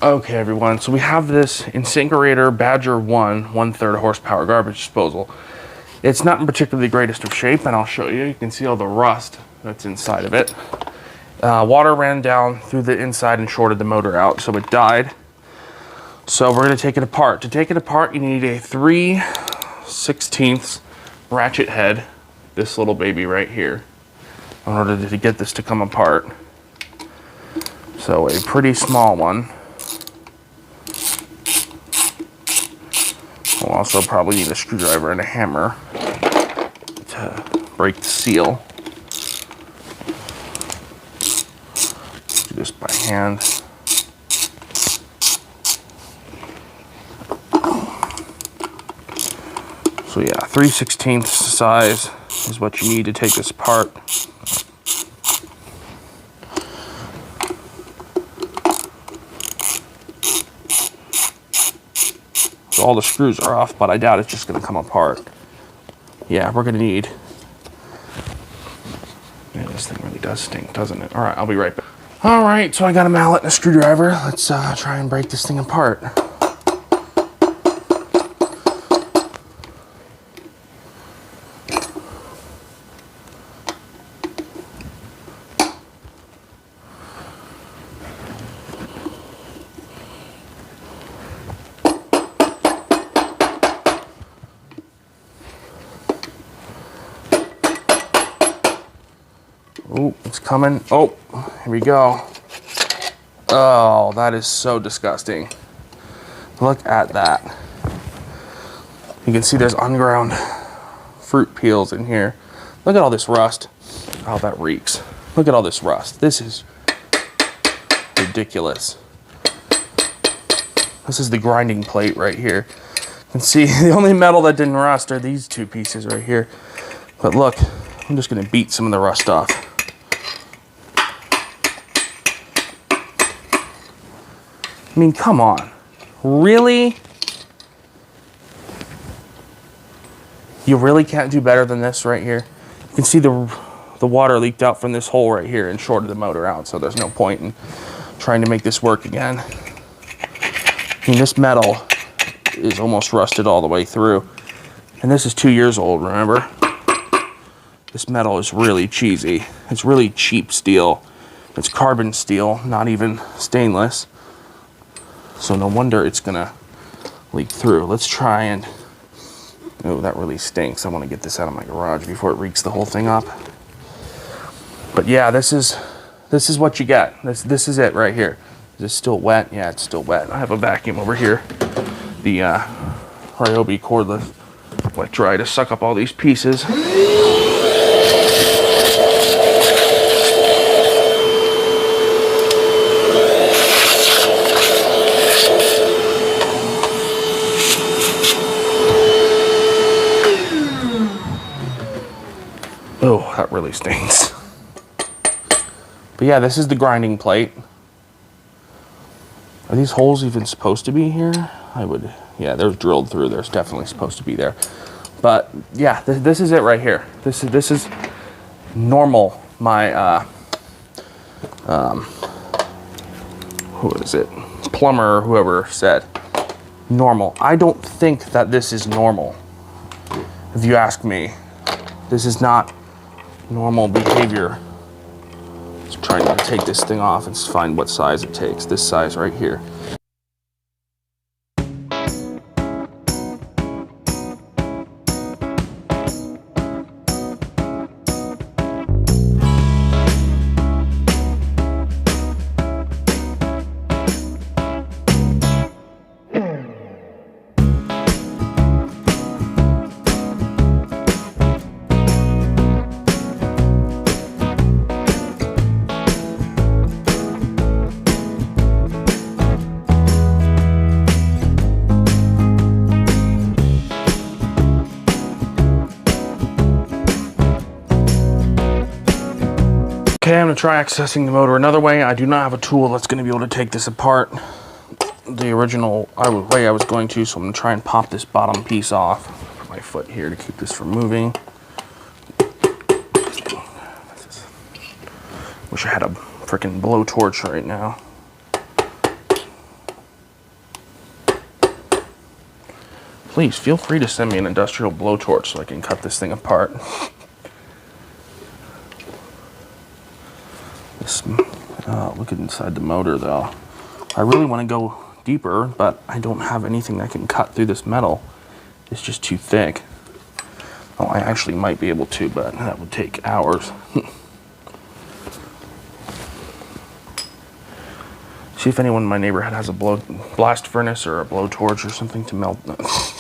Okay everyone, so we have this Insinkerator Badger 1/3 horsepower garbage disposal. It's not in particularly greatest of shape, and I'll show you. You can see all the rust that's inside of it. Water ran down through the inside and shorted the motor out, so it died. So we're going to take it apart. To take it apart, you need a 3/16 ratchet head, this little baby right here, in order to get this to come apart. So a pretty small one. We'll also probably need a screwdriver and a hammer to break the seal. Do this by hand. So yeah, 3/16 size is what you need to take this apart. So all the screws are off, but I doubt it's just going to come apart. Yeah, we're going to need... Man, this thing really does stink, doesn't it? All right, I'll be right back. All right, so I got a mallet and a screwdriver. Let's try and break this thing apart. Oh, it's coming. Oh, here we go. Oh, that is so disgusting. Look at that. You can see there's unground fruit peels in here. Look at all this rust. Oh, that reeks. Look at all this rust. This is ridiculous. This is the grinding plate right here. You can see the only metal that didn't rust are these two pieces right here. But look, I'm just gonna beat some of the rust off. I mean, come on. Really? You really can't do better than this right here? You can see the water leaked out from this hole right here and shorted the motor out, so there's no point in trying to make this work again. I mean, this metal is almost rusted all the way through. And this is 2 years old, remember? This metal is really cheesy. It's really cheap steel. It's carbon steel, not even stainless. So no wonder it's gonna leak through. Let's try and... Oh, that really stinks. I want to get this out of my garage before it reeks the whole thing up. But yeah, this is what you get. This is it right here. Is it still wet? Yeah, it's still wet. I have a vacuum over here. The Ryobi cordless wet dry to suck up all these pieces. Oh, that really stinks. But yeah, this is the grinding plate. Are these holes even supposed to be here? Yeah, they're drilled through. There's definitely supposed to be there. But yeah, this is it right here. This is normal. My who is it? Plumber or whoever said normal. I don't think that this is normal. If you ask me, this is not normal behavior. Just trying to take this thing off and find what size it takes. This size right here. Okay, I'm gonna try accessing the motor another way. I do not have a tool that's gonna be able to take this apart the original way I was going to, so I'm gonna try and pop this bottom piece off. Put my foot here to keep this from moving. Wish I had a freaking blowtorch right now. please feel free to send me an industrial blowtorch so I can cut this thing apart. Look at inside the motor though. I really want to go deeper, but I don't have anything that can cut through this metal. It's just too thick. Oh, I actually might be able to, but that would take hours. See if anyone in my neighborhood has a blast furnace or a blowtorch or something to melt. Blast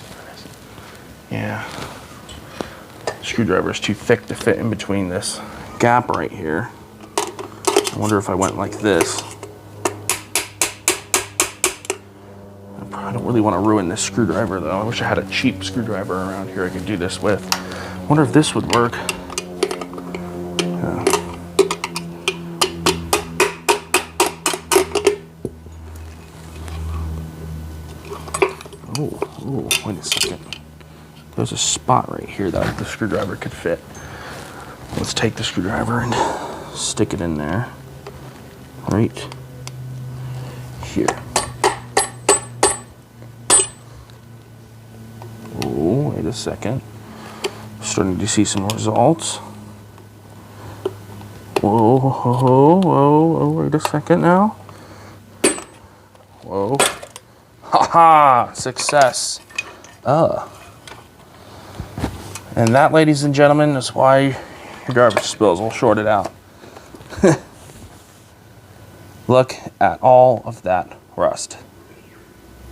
furnace. Yeah. Screwdriver is too thick to fit in between this gap right here. I wonder if I went like this. I don't really want to ruin this screwdriver though. I wish I had a cheap screwdriver around here I could do this with. I wonder if this would work. Yeah. Oh, wait a second. There's a spot right here that the screwdriver could fit. Let's take the screwdriver and stick it in there. Right here. Oh, wait a second. Starting to see some results. Whoa, whoa, whoa, whoa, wait a second now. Whoa. Haha, success. And that, ladies and gentlemen, is why your garbage disposal shorted out. Look at all of that rust.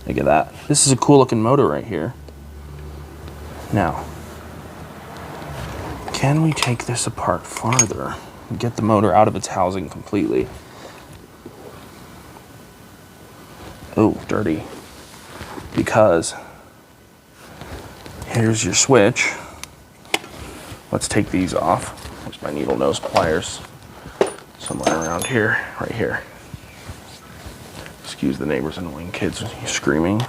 Look at that. This is a cool looking motor right here. Now, can we take this apart farther and get the motor out of its housing completely? Oh, dirty. Because here's your switch. Let's take these off. There's my needle nose pliers. Somewhere around here, right here. Excuse the neighbor's annoying kids screaming.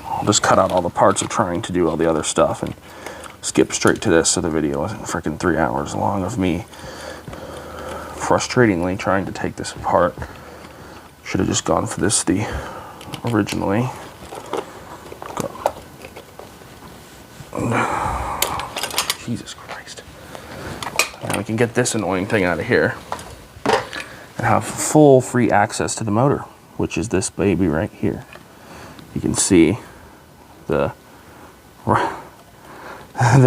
I'll just cut out all the parts of trying to do all the other stuff and skip straight to this so the video isn't freaking 3 hours long of me frustratingly trying to take this apart. Should have just gone for this originally. Jesus Christ. Now we can get this annoying thing out of here and have full free access to the motor, which is this baby right here. You can see the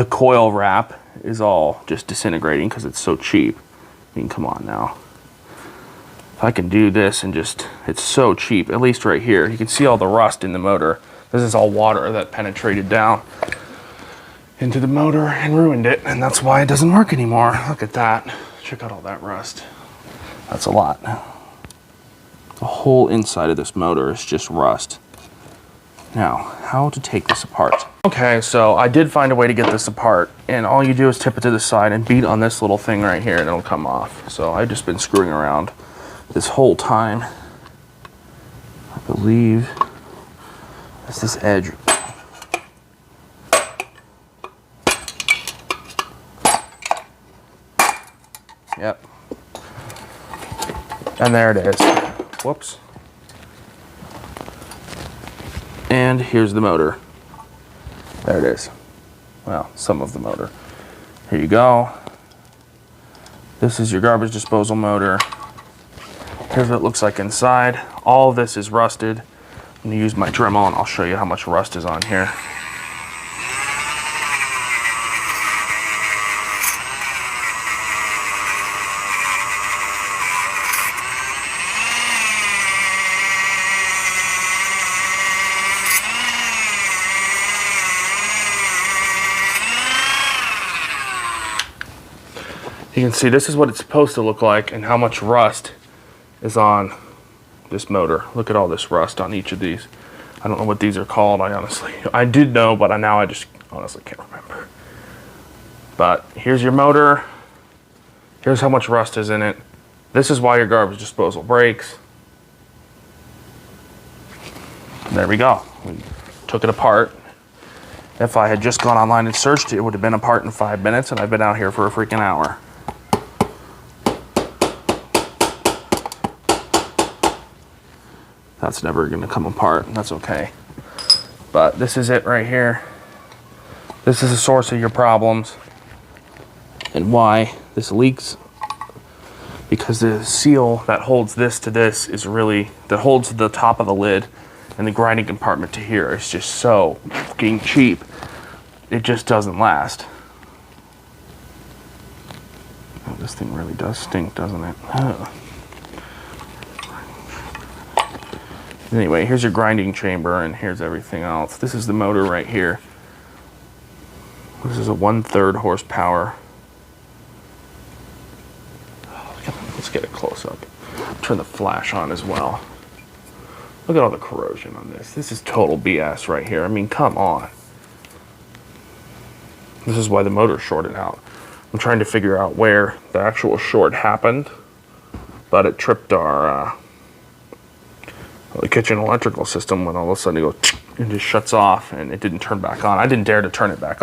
coil wrap is all just disintegrating because it's so cheap. I mean, come on now. If I can do this and just, it's so cheap, at least right here. You can see all the rust in the motor. This is all water that penetrated down into the motor and ruined it, and that's why it doesn't work anymore. Look at that. Check out all that rust. That's a lot. The whole inside of this motor is just rust. Now, how to take this apart? Okay, so I did find a way to get this apart, and all you do is tip it to the side and beat on this little thing right here and it'll come off. So I've just been screwing around this whole time. I believe it's this edge. Yep. And there it is. Whoops. And here's the motor. There it is. Well, some of the motor. Here you go. This is your garbage disposal motor. Here's what it looks like inside. All of this is rusted. I'm gonna use my Dremel and I'll show you how much rust is on here. You can see this is what it's supposed to look like and how much rust is on this motor. Look at all this rust on each of these. I don't know what these are called. I did know, but now I just honestly can't remember. But here's your motor. Here's how much rust is in it. This is why your garbage disposal breaks. There we go. We took it apart. If I had just gone online and searched, it would have been apart in 5 minutes, and I've been out here for a freaking hour. That's never going to come apart, and that's okay. But this is it right here. This is the source of your problems and why this leaks. Because the seal that holds this to this is really, that holds the top of the lid and the grinding compartment to here is just so fucking cheap. It just doesn't last. Oh, this thing really does stink, doesn't it? Oh. Anyway, here's your grinding chamber and here's everything else. This is the motor right here. This is a 1/3 horsepower. Let's get a close up. Turn the flash on as well. Look at all the corrosion on this. This is total BS right here. I mean, come on. This is why the motor shorted out. I'm trying to figure out where the actual short happened, but it tripped our the kitchen electrical system when all of a sudden it goes and just shuts off and it didn't turn back on. I didn't dare to turn it back on.